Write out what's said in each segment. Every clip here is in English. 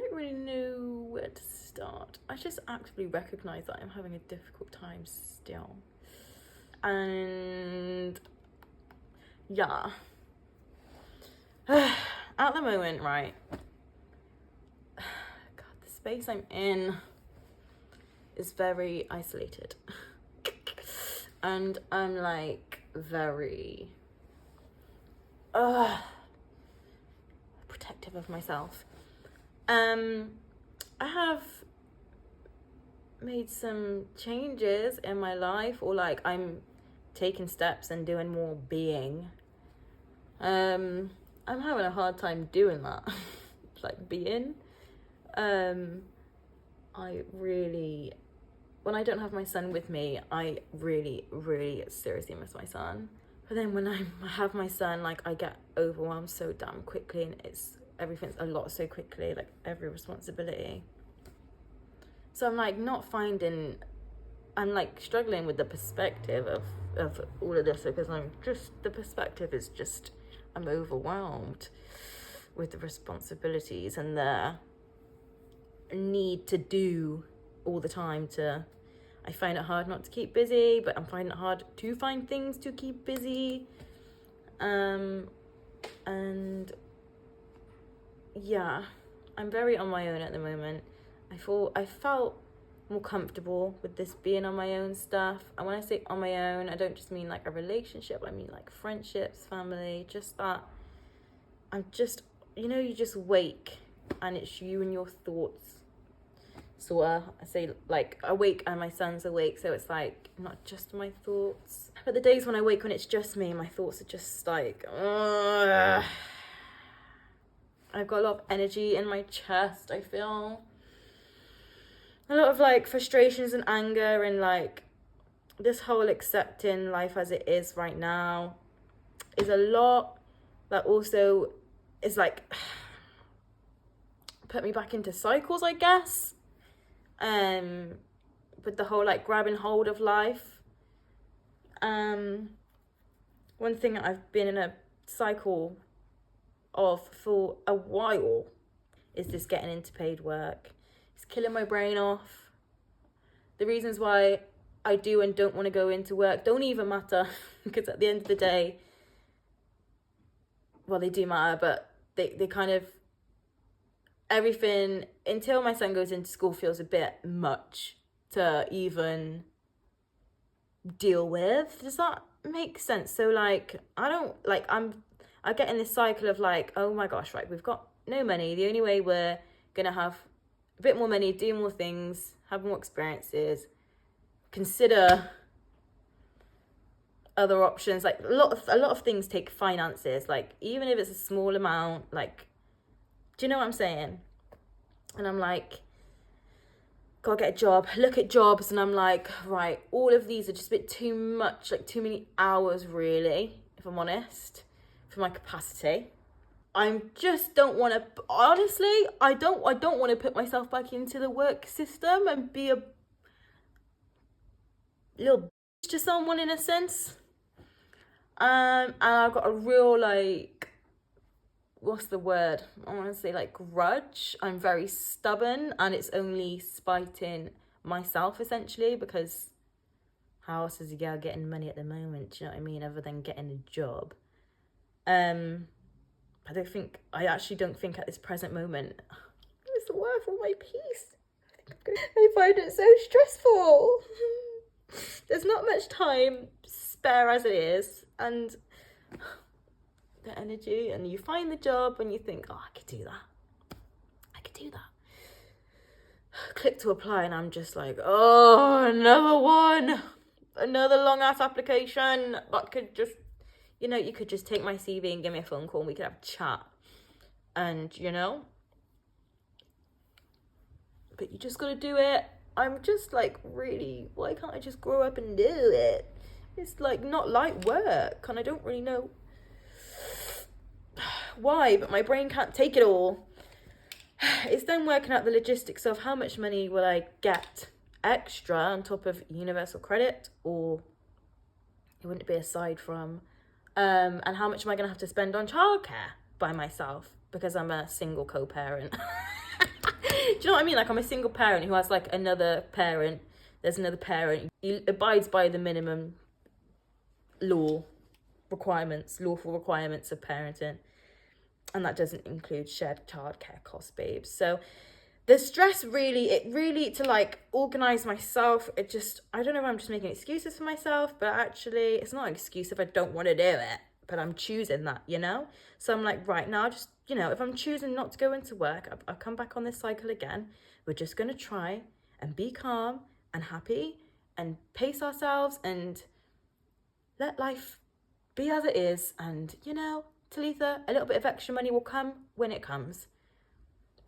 don't really know where to start. I just actively recognise that I'm having a difficult time still. And yeah. At the moment, right, God, the space I'm in is very isolated. And I'm like very protective of myself. I have made some changes in my life, or like I'm taking steps and doing more being. I'm having a hard time doing that. Like being. I really, when I don't have my son with me, I really, really seriously miss my son. But then when I have my son, like I get overwhelmed so damn quickly, and everything's a lot so quickly, like every responsibility. So I'm like I'm like struggling with the perspective of all of this, because the perspective is just, I'm overwhelmed with the responsibilities and the need to do all the time I find it hard not to keep busy, but I'm finding it hard to find things to keep busy. And yeah, I'm very on my own at the moment. I felt more comfortable with this being on my own stuff. And when I say on my own, I don't just mean like a relationship, I mean like friendships, family, just that I'm just, you just wake and it's you and your thoughts. So I say like awake and my son's awake, so it's like not just my thoughts. But the days when I wake, when it's just me, my thoughts are just like ugh. I've got a lot of energy in my chest. I feel a lot of like frustrations and anger, and like this whole accepting life as it is right now is a lot that also is like put me back into cycles, I guess. With the whole like grabbing hold of life. One thing that I've been in a cycle of for a while is this getting into paid work. It's killing my brain off. The reasons why I do and don't want to go into work don't even matter, because at the end of the day, well, they do matter, but they kind of, everything until my son goes into school feels a bit much to even deal with. Does that make sense? So like I get in this cycle of like, oh my gosh, right, we've got no money. The only way we're gonna have a bit more money, do more things, have more experiences, consider other options. Like a lot of things take finances, like even if it's a small amount, like, do you know what I'm saying? And I'm like, gotta get a job, look at jobs, and I'm like, right, all of these are just a bit too much, like too many hours really, if I'm honest, for my capacity. I just don't want to, honestly, I don't want to put myself back into the work system and be a little bitch to someone in a sense. And I've got a real like, what's the word? I want to say like grudge. I'm very stubborn, and it's only spiting myself essentially, because how else is a girl getting money at the moment? Do you know what I mean? Other than getting a job. I actually don't think at this present moment it's worth all my peace. I find it so stressful. There's not much time spare as it is, and the energy, and you find the job and you think, oh, I could do that. Click to apply, and I'm just like, oh, another long ass application that could just, you could just take my CV and give me a phone call and we could have a chat, and but you just gotta do it. I'm just like, really, why can't I just grow up and do it? It's like not light work, and I don't really know why, but my brain can't take it all. It's then working out the logistics of how much money will I get extra on top of universal credit, or it wouldn't be aside from, and how much am I going to have to spend on childcare by myself, because I'm a single co-parent. you know what I mean? Like, I'm a single parent who has like another parent. There's another parent. He abides by the minimum lawful requirements of parenting. And that doesn't include shared childcare costs, babes. So the stress really to like organize myself, I don't know if I'm just making excuses for myself, but actually it's not an excuse if I don't want to do it, but I'm choosing that, you know? So I'm like, right now, just, you know, if I'm choosing not to go into work, I'll come back on this cycle again. We're just going to try and be calm and happy and pace ourselves and let life be as it is. And, you know, Talitha, a little bit of extra money will come when it comes.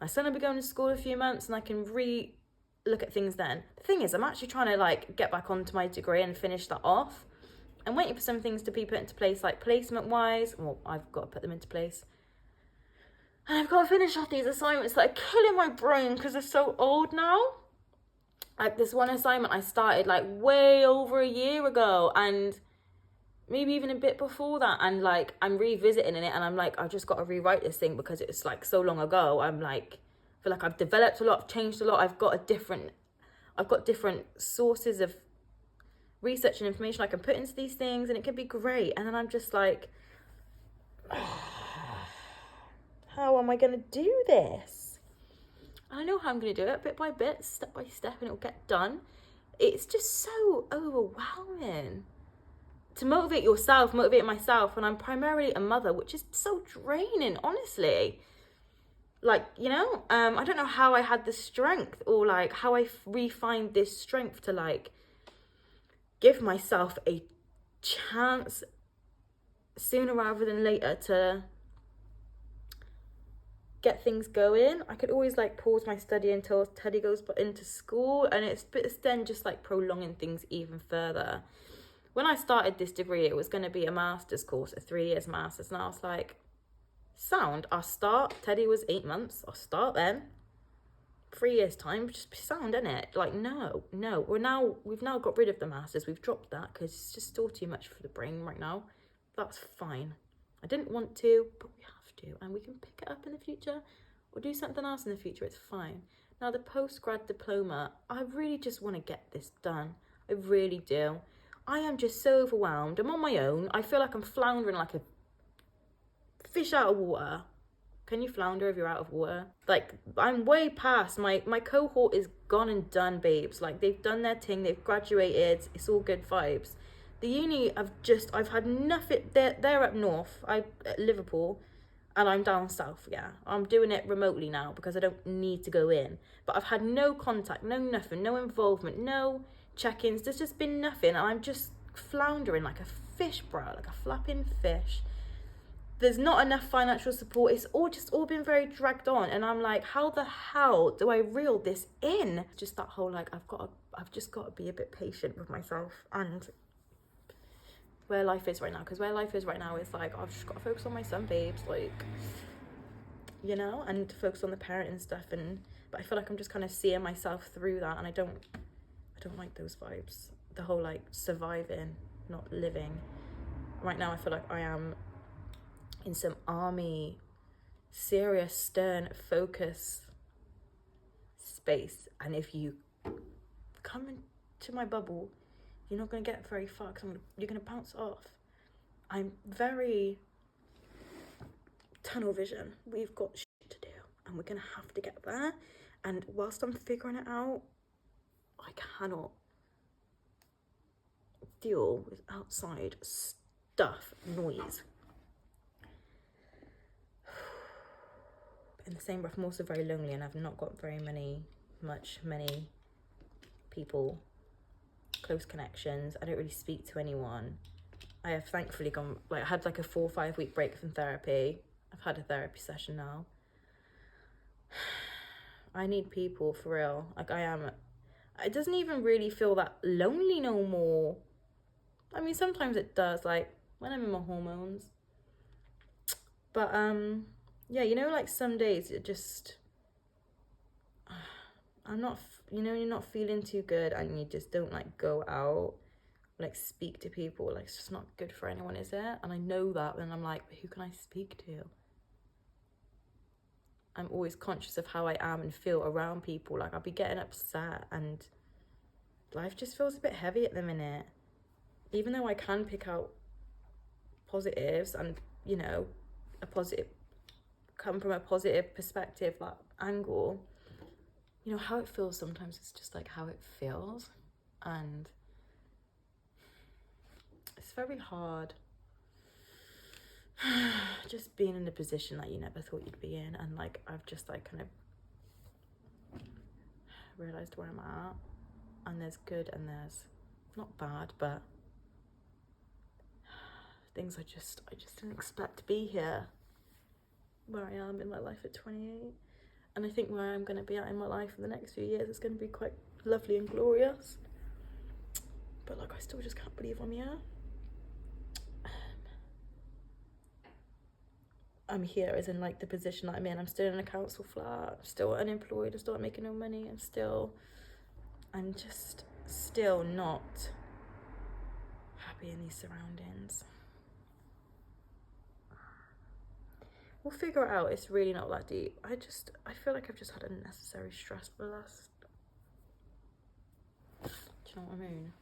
My son will be going to school in a few months and I can look at things then. The thing is, I'm actually trying to like get back onto my degree and finish that off. I'm waiting for some things to be put into place, like placement-wise. Well, I've got to put them into place. And I've got to finish off these assignments that are killing my brain because they're so old now. Like this one assignment I started like way over a year ago and maybe even a bit before that, and like I'm revisiting it and I'm like, I've just got to rewrite this thing because it's like so long ago. I'm like, I feel like I've developed a lot, I've changed a lot, I've got different sources of research and information I can put into these things and it can be great. And then I'm just like, how am I going to do this? I know how I'm going to do it, bit by bit, step by step, and it'll get done. It's just so overwhelming to motivate yourself, motivate myself, when I'm primarily a mother, which is so draining, honestly. Like, you know, I don't know how I had the strength, or like how I refined this strength to like give myself a chance sooner rather than later to get things going. I could always like pause my study until Teddy goes into school, and it's then just like prolonging things even further. When I started this degree, it was going to be a master's course, a 3 years master's, and I was like, sound, I'll start. Teddy was 8 months, I'll start then. 3 years time, just sound, innit? Like, no, we've now got rid of the masters. We've dropped that because it's just still too much for the brain right now. That's fine. I didn't want to, but we have to, and we can pick it up in the future or do something else in the future. It's fine. Now the postgrad diploma, I really just want to get this done. I really do. I am just so overwhelmed. I'm on my own. I feel like I'm floundering like a fish out of water. Can you flounder if you're out of water? Like, I'm way past. My cohort is gone and done, babes. Like, they've done their thing. They've graduated. It's all good vibes. The uni, I've had nothing. They're up north. At Liverpool. And I'm down south, yeah. I'm doing it remotely now because I don't need to go in. But I've had no contact, no nothing, no involvement, no check-ins. There's just been nothing. And I'm just floundering like a fish, bro. Like a flapping fish. There's not enough financial support. It's all been very dragged on. And I'm like, how the hell do I reel this in? Just that whole, like, I've just got to be a bit patient with myself and where life is right now. Because where life is right now is like, I've just got to focus on my son, babes. Like, you know, and focus on the parent and stuff. But I feel like I'm just kind of seeing myself through that. And I don't like those vibes. The whole, like, surviving, not living. Right now, I feel like I am in some army, serious, stern, focus space. And if you come into my bubble, you're not going to get very far because you're going to bounce off. I'm very tunnel vision. We've got shit to do and we're going to have to get there. And whilst I'm figuring it out, I cannot deal with outside stuff, noise. In the same breath, I'm also very lonely and I've not got many people, close connections. I don't really speak to anyone. I have thankfully I had like a 4 or 5 week break from therapy. I've had a therapy session now. I need people for real. Like it doesn't even really feel that lonely no more. I mean, sometimes it does, like when I'm in my hormones. But yeah, you know, like some days it just, you're not feeling too good and you just don't like go out, like speak to people. Like, it's just not good for anyone, is it? And I know that, and I'm like, who can I speak to? I'm always conscious of how I am and feel around people. Like, I'll be getting upset, and life just feels a bit heavy at the minute. Even though I can pick out positives and, you know, come from a positive perspective, like angle, you know, how it feels sometimes is just like how it feels. And it's very hard just being in a position that you never thought you'd be in. And like, I've just like kind of realized where I'm at, and there's good and there's not bad, but things I just didn't expect to be here, where I am in my life at 28. And I think where I'm going to be at in my life in the next few years is going to be quite lovely and glorious. But like, I still just can't believe I'm here. I'm here as in like the position that I'm in. I'm still in a council flat, I'm still unemployed, I'm still making no money, I'm just still not happy in these surroundings. We'll figure it out. It's really not that deep. I feel like I've just had unnecessary stress for the last, do you know what I mean?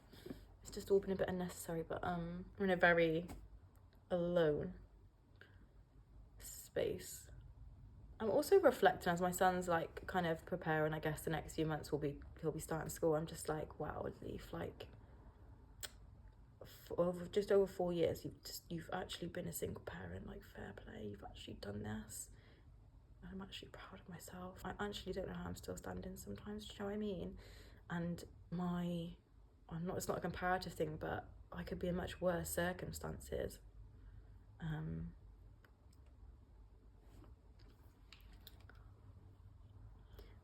It's just all been a bit unnecessary, but I'm in a very alone space. I'm also reflecting as my son's like kind of preparing. I guess the next few months he'll be starting school. I'm just like, wow, Leaf, like over just over 4 years you've actually been a single parent. Like, fair play, you've actually done this. I'm actually proud of myself. I actually don't know how I'm still standing sometimes, do you know what I mean? And it's not a comparative thing, but I could be in much worse circumstances.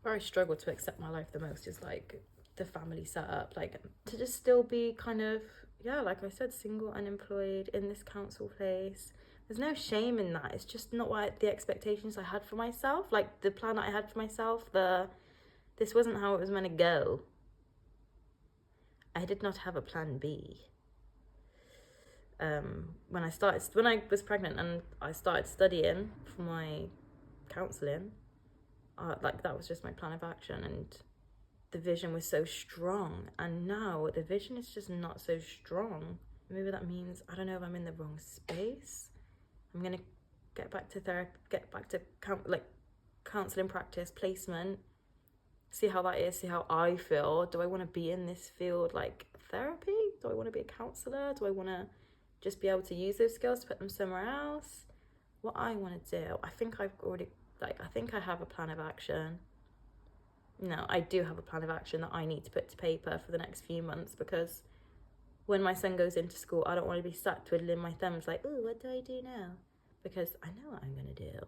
Where I struggle to accept my life the most is like the family setup, like to just still be kind of, yeah, like I said, single, unemployed, in this council place. There's no shame in that. It's just not what the expectations I had for myself, like the plan that I had for myself. This wasn't how it was meant to go. I did not have a plan B. When I was pregnant and I started studying for my counselling, like that was just my plan of action, and the vision was so strong. And now the vision is just not so strong. Maybe that means, I don't know, if I'm in the wrong space. I'm gonna get back to therapy, get back to counselling practice, placement, see how that is, see how I feel. Do I want to be in this field, like therapy? Do I want to be a counsellor? Do I want to just be able to use those skills to put them somewhere else? What I want to do, I think I have a plan of action. No, I do have a plan of action that I need to put to paper for the next few months, because when my son goes into school, I don't want to be sat twiddling my thumbs like, oh, what do I do now? Because I know what I'm going to do.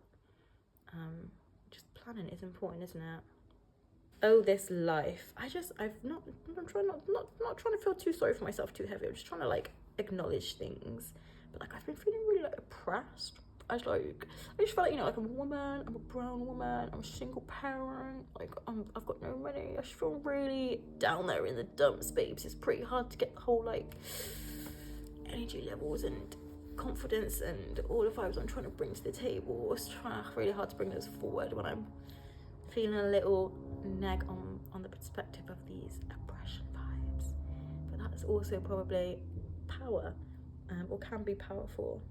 Just planning is important, isn't it? Oh, this life. I'm not trying to feel too sorry for myself too heavy. I'm just trying to like acknowledge things. But like, I've been feeling really like oppressed. I just feel like, you know, like I'm a woman, I'm a brown woman, I'm a single parent, like I've got no money. I just feel really down there in the dumps, babes. It's pretty hard to get the whole like energy levels and confidence and all the vibes I'm trying to bring to the table. It's really hard to bring those forward when I'm feeling a little neg on the perspective of these oppression vibes. But that's also probably power, or can be powerful.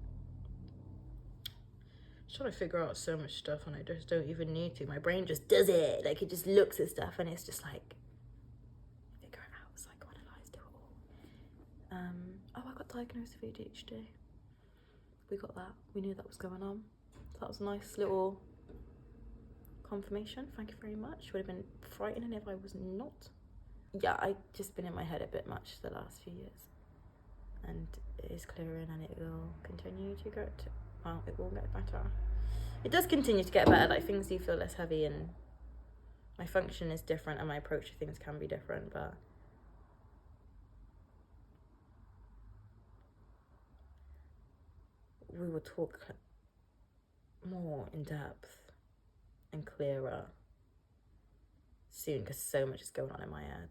Trying to figure out so much stuff, and I just don't even need to. My brain just does it. Like, it just looks at stuff and it's just like, figure it out, psychoanalyze, do it all. I got diagnosed with ADHD. We got that. We knew that was going on. So that was a nice little confirmation. Thank you very much. Would have been frightening if I was not. Yeah, I've just been in my head a bit much the last few years, and it is clearing, and it will continue to get it will get better. It does continue to get better. Like, things do feel less heavy, and my function is different, and my approach to things can be different, but we will talk more in depth and clearer soon, because so much is going on in my head.